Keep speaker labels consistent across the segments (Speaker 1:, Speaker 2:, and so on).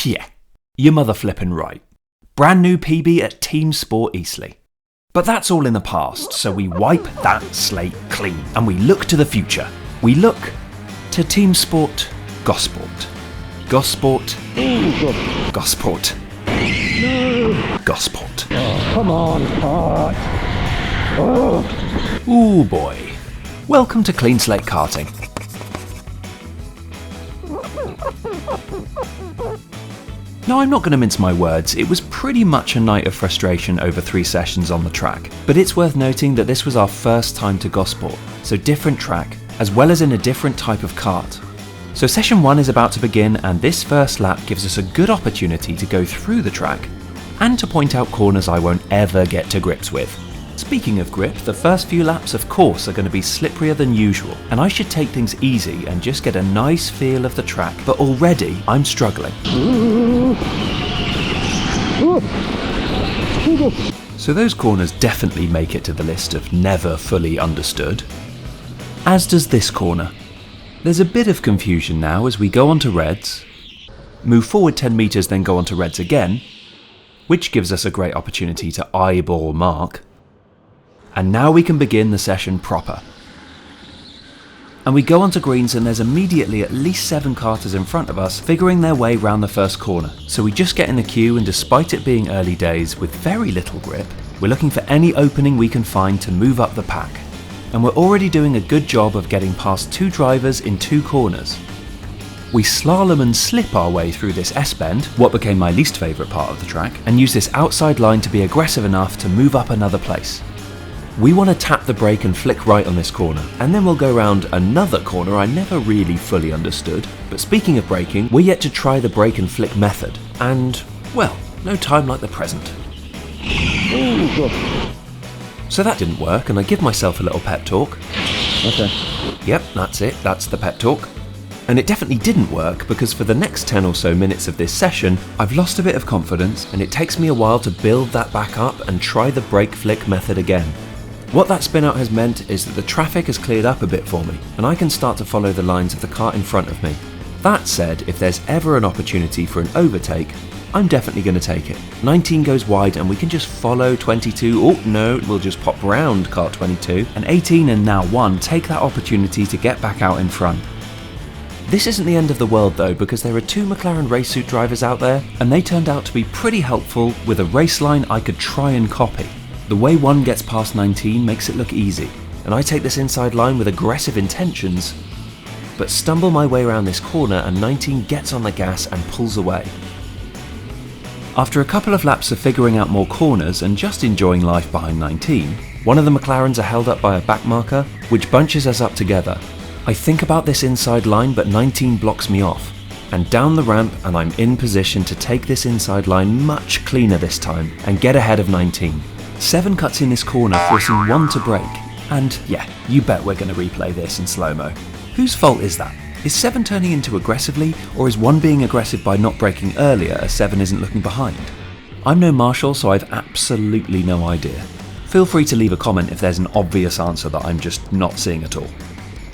Speaker 1: Yeah, you're mother flippin' right. Brand new PB at TeamSport Eastleigh. But that's all in the past, so we wipe that slate clean and we look to the future. We look to TeamSport Gosport. Gosport. Gosport.
Speaker 2: No.
Speaker 1: Gosport.
Speaker 2: Oh, come on, Hart. Oh.
Speaker 1: Ooh boy. Welcome to Clean Slate Karting. Now, I'm not going to mince my words, it was pretty much a night of frustration over 3 sessions on the track, but it's worth noting that this was our first time to Gosport, so different track, as well as in a different type of kart. So session 1 is about to begin, and this first lap gives us a good opportunity to go through the track, and to point out corners I won't ever get to grips with. Speaking of grip, the first few laps of course are going to be slipperier than usual, and I should take things easy and just get a nice feel of the track, but already I'm struggling. So those corners definitely make it to the list of never fully understood. As does this corner. There's a bit of confusion now as we go onto reds, move forward 10 metres then go onto reds again, which gives us a great opportunity to eyeball mark. And now we can begin the session proper. And we go onto greens and there's immediately at least 7 karters in front of us figuring their way round the first corner. So we just get in the queue, and despite it being early days with very little grip, we're looking for any opening we can find to move up the pack. And we're already doing a good job of getting past 2 drivers in 2 corners. We slalom and slip our way through this S-bend, what became my least favourite part of the track, and use this outside line to be aggressive enough to move up another place. We want to tap the brake and flick right on this corner, and then we'll go round another corner I never really fully understood. But speaking of braking, we're yet to try the brake and flick method, and, well, no time like the present. So that didn't work, and I give myself a little pep talk.
Speaker 2: Okay.
Speaker 1: Yep, that's it, that's the pep talk. And it definitely didn't work, because for the next 10 or so minutes of this session, I've lost a bit of confidence, and it takes me a while to build that back up and try the brake flick method again. What that spin out has meant is that the traffic has cleared up a bit for me, and I can start to follow the lines of the kart in front of me. That said, if there's ever an opportunity for an overtake, I'm definitely going to take it. 19 goes wide and we can just follow 22, oh no, we'll just pop round kart 22, and 18 and now 1 take that opportunity to get back out in front. This isn't the end of the world though, because there are 2 McLaren race suit drivers out there, and they turned out to be pretty helpful with a race line I could try and copy. The way 1 gets past 19 makes it look easy, and I take this inside line with aggressive intentions, but stumble my way around this corner and 19 gets on the gas and pulls away. After a couple of laps of figuring out more corners and just enjoying life behind 19, one of the McLarens are held up by a back marker, which bunches us up together. I think about this inside line, but 19 blocks me off, and down the ramp, and I'm in position to take this inside line much cleaner this time and get ahead of 19. 7 cuts in this corner, forcing 1 to brake. And yeah, you bet we're going to replay this in slow-mo. Whose fault is that? Is 7 turning into aggressively, or is 1 being aggressive by not braking earlier as 7 isn't looking behind? I'm no marshal, so I've absolutely no idea. Feel free to leave a comment if there's an obvious answer that I'm just not seeing at all.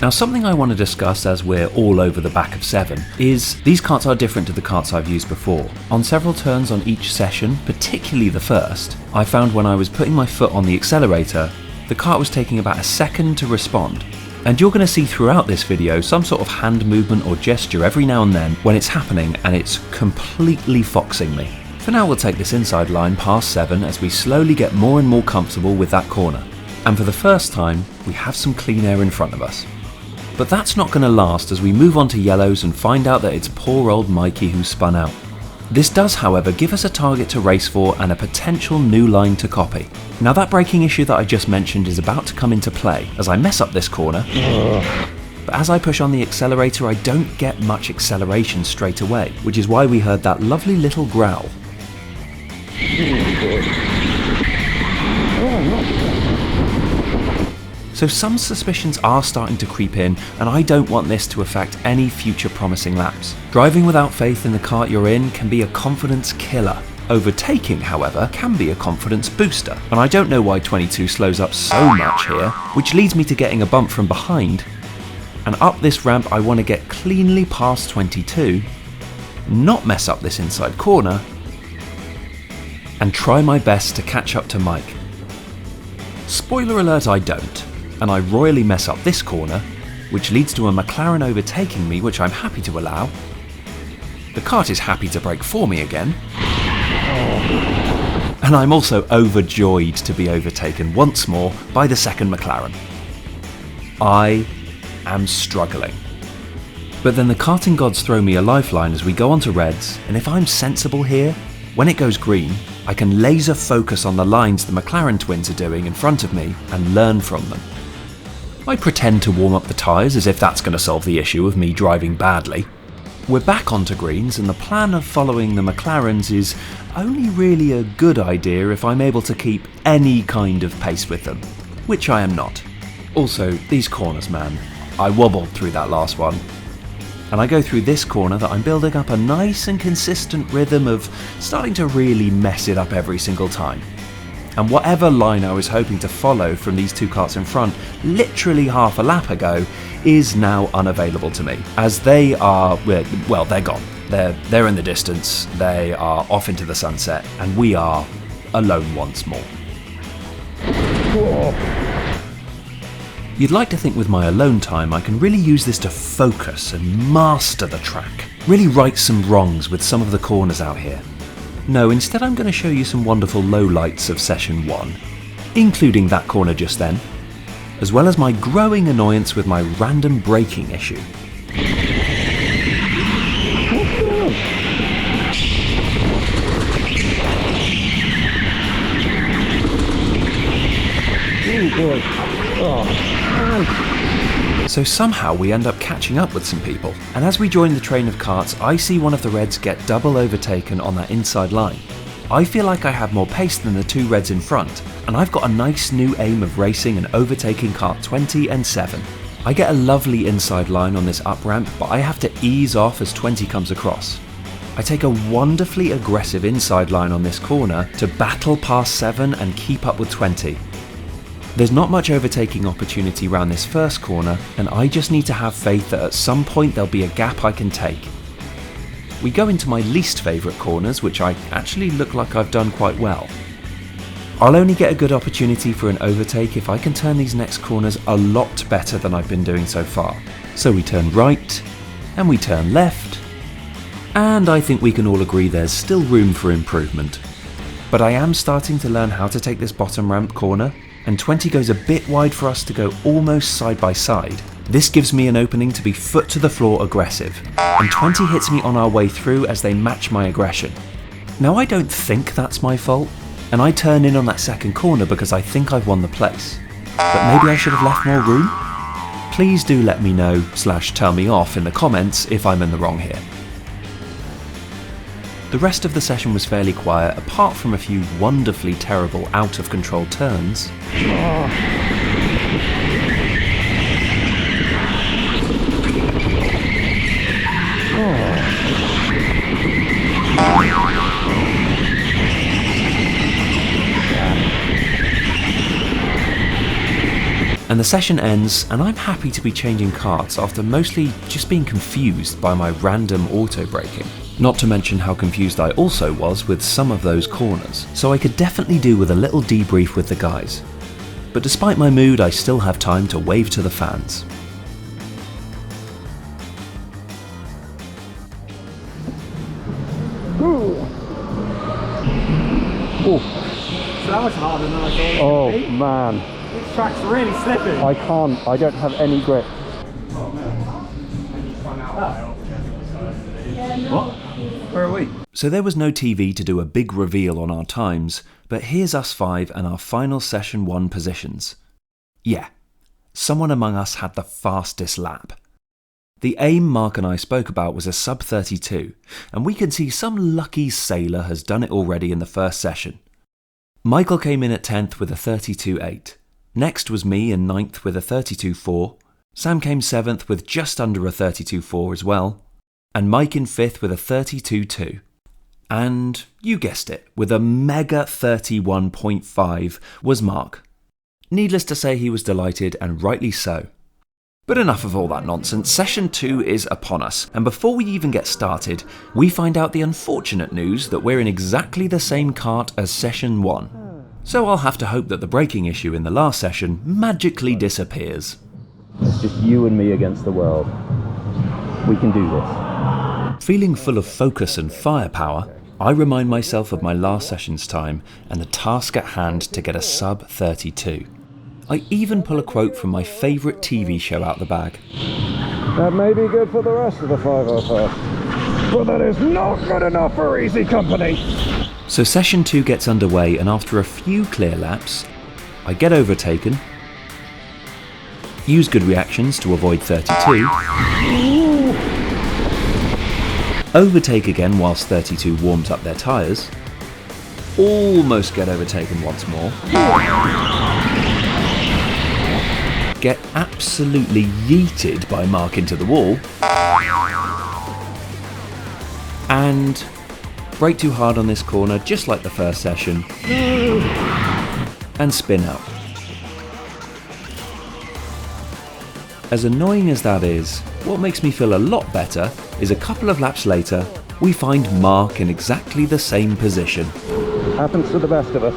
Speaker 1: Now, something I want to discuss as we're all over the back of 7 is these karts are different to the karts I've used before. On several turns on each session, particularly the first, I found when I was putting my foot on the accelerator, the kart was taking about a second to respond. And you're going to see throughout this video some sort of hand movement or gesture every now and then when it's happening, and it's completely foxing me. For now, we'll take this inside line past 7 as we slowly get more and more comfortable with that corner. And for the first time, we have some clean air in front of us. But that's not going to last as we move on to yellows and find out that it's poor old Mikey who spun out. This does, however, give us a target to race for and a potential new line to copy. Now, that braking issue that I just mentioned is about to come into play as I mess up this corner. But as I push on the accelerator, I don't get much acceleration straight away, which is why we heard that lovely little growl. So some suspicions are starting to creep in, and I don't want this to affect any future promising laps. Driving without faith in the kart you're in can be a confidence killer. Overtaking, however, can be a confidence booster, and I don't know why 22 slows up so much here, which leads me to getting a bump from behind. And up this ramp I want to get cleanly past 22, not mess up this inside corner, and try my best to catch up to Mike. Spoiler alert, I don't, and I royally mess up this corner, which leads to a McLaren overtaking me, which I'm happy to allow. The kart is happy to brake for me again. And I'm also overjoyed to be overtaken once more by the second McLaren. I am struggling. But then the karting gods throw me a lifeline as we go on to reds, and if I'm sensible here, when it goes green, I can laser focus on the lines the McLaren twins are doing in front of me and learn from them. I pretend to warm up the tyres as if that's going to solve the issue of me driving badly. We're back onto greens, and the plan of following the McLarens is only really a good idea if I'm able to keep any kind of pace with them, which I am not. Also, these corners, man, I wobbled through that last one. And I go through this corner that I'm building up a nice and consistent rhythm of starting to really mess it up every single time. And whatever line I was hoping to follow from these two karts in front literally half a lap ago is now unavailable to me, as they are, well, they're gone. They're in the distance, they are off into the sunset, and we are alone once more. You'd like to think with my alone time I can really use this to focus and master the track, really right some wrongs with some of the corners out here. No, instead I'm going to show you some wonderful lowlights of session 1, including that corner just then, as well as my growing annoyance with my random braking issue. So somehow we end up catching up with some people, and as we join the train of karts, I see one of the reds get double overtaken on that inside line. I feel like I have more pace than the two reds in front, and I've got a nice new aim of racing and overtaking kart 20 and 7. I get a lovely inside line on this up ramp, but I have to ease off as 20 comes across. I take a wonderfully aggressive inside line on this corner to battle past 7 and keep up with 20. There's not much overtaking opportunity around this first corner, and I just need to have faith that at some point there'll be a gap I can take. We go into my least favourite corners, which I actually look like I've done quite well. I'll only get a good opportunity for an overtake if I can turn these next corners a lot better than I've been doing so far. So we turn right, and we turn left, and I think we can all agree there's still room for improvement. But I am starting to learn how to take this bottom ramp corner, and 20 goes a bit wide for us to go almost side by side. This gives me an opening to be foot to the floor aggressive, and 20 hits me on our way through as they match my aggression. Now I don't think that's my fault, and I turn in on that second corner because I think I've won the place. But maybe I should have left more room? Please do let me know / tell me off in the comments if I'm in the wrong here. The rest of the session was fairly quiet, apart from a few wonderfully terrible out-of-control turns. And the session ends, and I'm happy to be changing karts after mostly just being confused by my random auto-braking. Not to mention how confused I also was with some of those corners, so I could definitely do with a little debrief with the guys. But despite my mood, I still have time to wave to the fans.
Speaker 2: Oh,
Speaker 3: So that was harder than I thought it
Speaker 2: oh
Speaker 3: would be.
Speaker 2: man,
Speaker 3: This track's really slippy.
Speaker 2: I don't have any grip.
Speaker 3: What? Where are we?
Speaker 1: So there was no TV to do a big reveal on our times, but here's us 5 and our final session 1 positions. Yeah, someone among us had the fastest lap. The aim Mark and I spoke about was a sub 32, and we can see some lucky sailor has done it already in the first session. Michael came in at 10th with a 32.8. Next was me in 9th with a 32.4. Sam came 7th with just under a 32.4 as well. And Mike in 5th with a 32.2. And you guessed it, with a mega 31.5 was Mark. Needless to say, he was delighted, and rightly so. But enough of all that nonsense. Session 2 is upon us, and before we even get started, we find out the unfortunate news that we're in exactly the same kart as Session 1. So I'll have to hope that the braking issue in the last session magically disappears.
Speaker 2: It's just you and me against the world. We can do this.
Speaker 1: Feeling full of focus and firepower, I remind myself of my last session's time and the task at hand to get a sub 32. I even pull a quote from my favourite TV show out the bag.
Speaker 2: That may be good for the rest of the 505, but that is not good enough for easy company.
Speaker 1: So session 2 gets underway, and after a few clear laps, I get overtaken, use good reactions to avoid 32, overtake again whilst 32 warms up their tyres, almost get overtaken once more, get absolutely yeeted by Mark into the wall, and brake too hard on this corner just like the first session, and spin out. As annoying as that is, what makes me feel a lot better is a couple of laps later, we find Mark in exactly the same position.
Speaker 2: Happens to the best of us.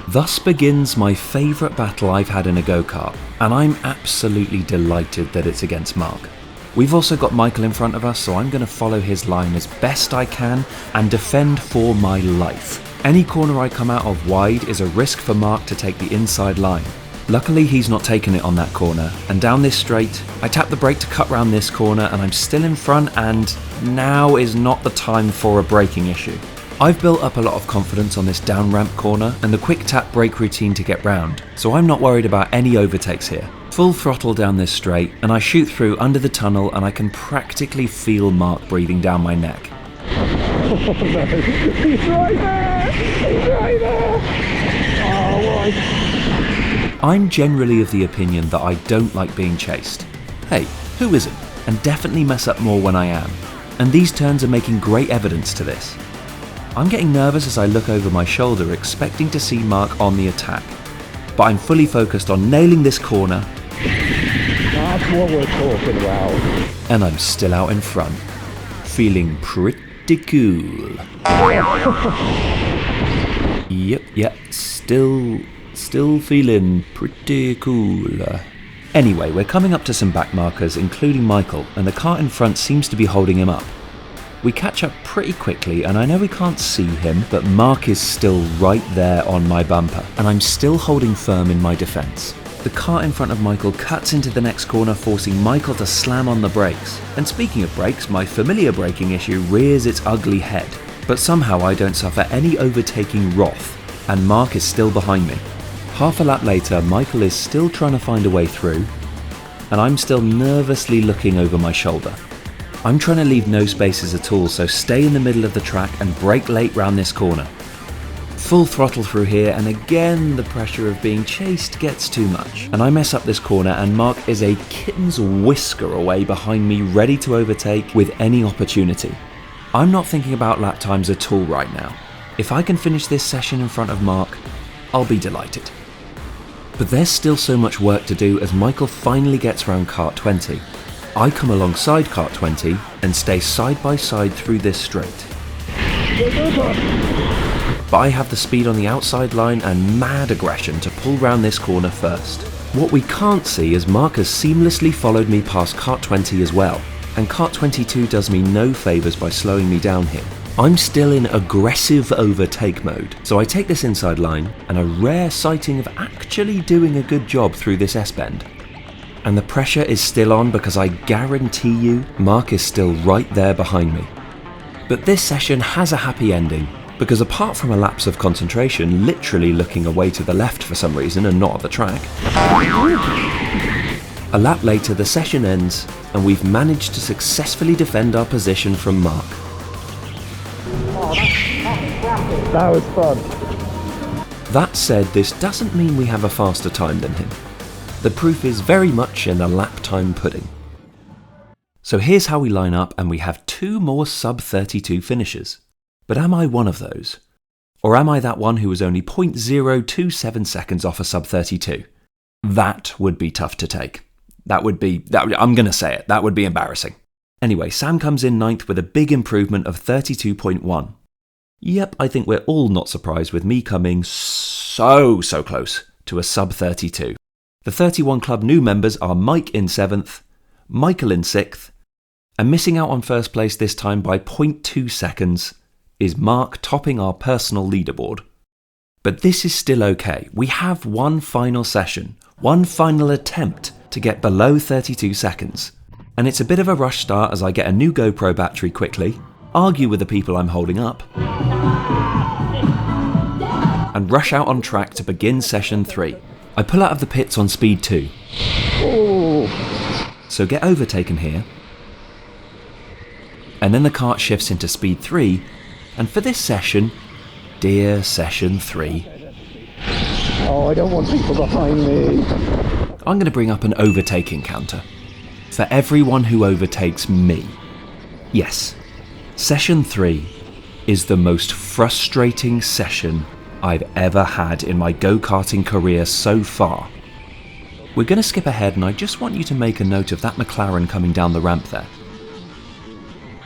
Speaker 1: Thus begins my favourite battle I've had in a go-kart, and I'm absolutely delighted that it's against Mark. We've also got Michael in front of us, so I'm going to follow his line as best I can and defend for my life. Any corner I come out of wide is a risk for Mark to take the inside line. Luckily he's not taken it on that corner, and down this straight, I tap the brake to cut round this corner and I'm still in front, and now is not the time for a braking issue. I've built up a lot of confidence on this down ramp corner and the quick tap brake routine to get round, so I'm not worried about any overtakes here. Full throttle down this straight, and I shoot through under the tunnel, and I can practically feel Mark breathing down my neck.
Speaker 2: Oh no, he's right there! He's right there! Oh, what?
Speaker 1: I'm generally of the opinion that I don't like being chased. Hey, who isn't? And definitely mess up more when I am. And these turns are making great evidence to this. I'm getting nervous as I look over my shoulder, expecting to see Mark on the attack. But I'm fully focused on nailing this corner.
Speaker 2: That's what we're talking about.
Speaker 1: And I'm still out in front, feeling pretty cool. Yep, still feeling pretty cool. Anyway, we're coming up to some back markers, including Michael, and the kart in front seems to be holding him up. We catch up pretty quickly, and I know we can't see him, but Mark is still right there on my bumper, and I'm still holding firm in my defence. The kart in front of Michael cuts into the next corner, forcing Michael to slam on the brakes. And speaking of brakes, my familiar braking issue rears its ugly head, but somehow I don't suffer any overtaking wrath, and Mark is still behind me. Half a lap later, Michael is still trying to find a way through, and I'm still nervously looking over my shoulder. I'm trying to leave no spaces at all, so stay in the middle of the track and brake late round this corner. Full throttle through here, and again the pressure of being chased gets too much. And I mess up this corner, and Mark is a kitten's whisker away behind me, ready to overtake with any opportunity. I'm not thinking about lap times at all right now. If I can finish this session in front of Mark, I'll be delighted. But there's still so much work to do as Michael finally gets round kart 20. I come alongside kart 20 and stay side by side through this straight. But I have the speed on the outside line and mad aggression to pull round this corner first. What we can't see is Mark has seamlessly followed me past kart 20 as well, and kart 22 does me no favours by slowing me down here. I'm still in aggressive overtake mode, so I take this inside line, and a rare sighting of actually doing a good job through this S-bend. And the pressure is still on because I guarantee you Mark is still right there behind me. But this session has a happy ending, because apart from a lapse of concentration, literally looking away to the left for some reason and not at the track, a lap later the session ends and we've managed to successfully defend our position from Mark.
Speaker 2: That was fun.
Speaker 1: That said, this doesn't mean we have a faster time than him. The proof is very much in the lap time pudding. So here's how we line up, and we have 2 more sub-32 finishers. But am I one of those? Or am I that one who was only 0.027 seconds off a sub-32? That would be tough to take. I'm going to say it, that would be embarrassing. Anyway, Sam comes in 9th with a big improvement of 32.1. Yep, I think we're all not surprised with me coming so close to a sub-32. The 31 Club new members are Mike in 7th, Michael in 6th, and missing out on first place this time by 0.2 seconds is Mark topping our personal leaderboard. But this is still okay. We have one final session, one final attempt to get below 32 seconds. And it's a bit of a rush start as I get a new GoPro battery quickly, argue with the people I'm holding up, and rush out on track to begin session 3. I pull out of the pits on speed 2. So get overtaken here. And then the kart shifts into speed 3. And for this session, dear session 3,
Speaker 2: Oh, I don't want people behind me.
Speaker 1: I'm going to bring up an overtaking counter. For everyone who overtakes me. Yes, session 3 is the most frustrating session I've ever had in my go-karting career so far. We're going to skip ahead, and I just want you to make a note of that McLaren coming down the ramp there.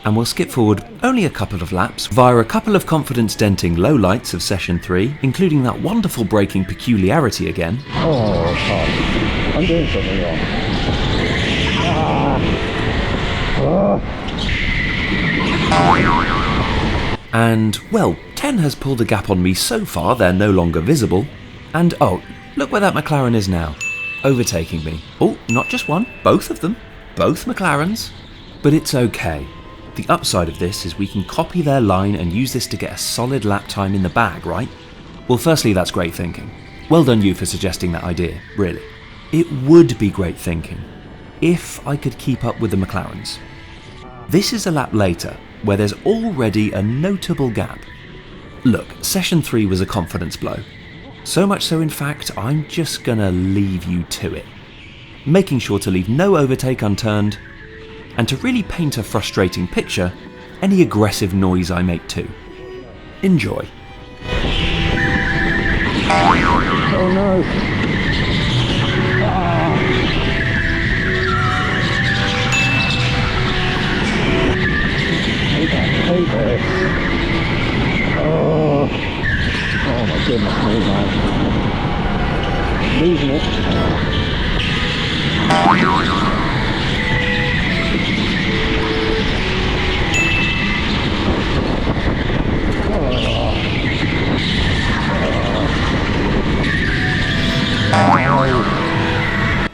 Speaker 1: And we'll skip forward only a couple of laps via a couple of confidence-denting lowlights of session 3, including that wonderful braking peculiarity again.
Speaker 2: Oh, fuck. I'm doing something wrong.
Speaker 1: And, well, 10 has pulled a gap on me so far they're no longer visible. And, oh, look where that McLaren is now. Overtaking me. Oh, not just one, both of them. Both McLarens. But it's okay. The upside of this is we can copy their line and use this to get a solid lap time in the bag, right? Well, firstly, that's great thinking. Well done you for suggesting that idea, really. It would be great thinking if I could keep up with the McLarens. This is a lap later, where there's already a notable gap. Look, session 3 was a confidence blow. So much so, in fact, I'm just gonna leave you to it. Making sure to leave no overtake unturned, and to really paint a frustrating picture, any aggressive noise I make too. Enjoy.
Speaker 2: Oh no. I hate this. Oh my goodness me, man. Losing it.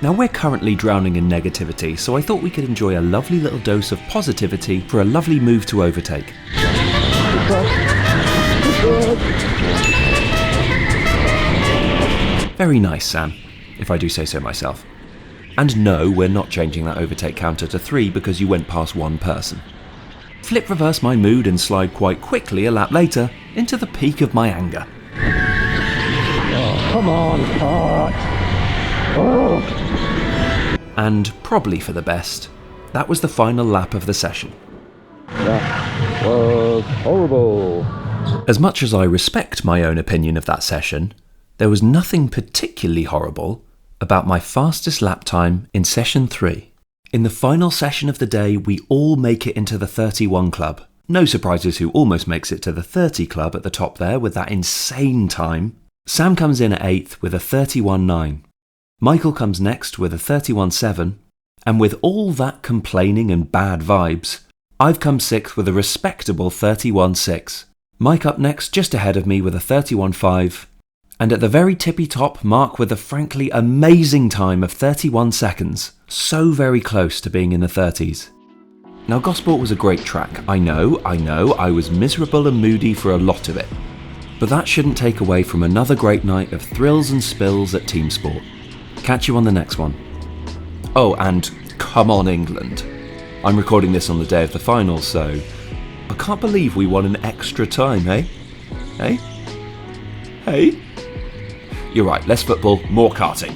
Speaker 1: Now we're currently drowning in negativity, so I thought we could enjoy a lovely little dose of positivity for a lovely move to overtake. Very nice, Sam, if I do say so myself. And no, we're not changing that overtake counter to 3 because you went past one person. Flip reverse my mood and slide quite quickly a lap later into the peak of my anger.
Speaker 2: Oh, come on, kart. Oh.
Speaker 1: And probably for the best, that was the final lap of the session.
Speaker 2: That was horrible.
Speaker 1: As much as I respect my own opinion of that session, there was nothing particularly horrible about my fastest lap time in session 3. In the final session of the day, we all make it into the 31 Club. No surprises who almost makes it to the 30 Club at the top there with that insane time. Sam comes in at 8th with a 31.9. Michael comes next with a 31.7, and with all that complaining and bad vibes, I've come 6th with a respectable 31.6. Mike up next just ahead of me with a 31.5, and at the very tippy top, Mark with a frankly amazing time of 31 seconds, so very close to being in the 30s. Now Gosport was a great track, I know, I was miserable and moody for a lot of it, but that shouldn't take away from another great night of thrills and spills at TeamSport. Catch you on the next one. Oh, and come on England. I'm recording this on the day of the final, so I can't believe we won an extra time, eh? Hey? Hey? You're right, less football, more karting.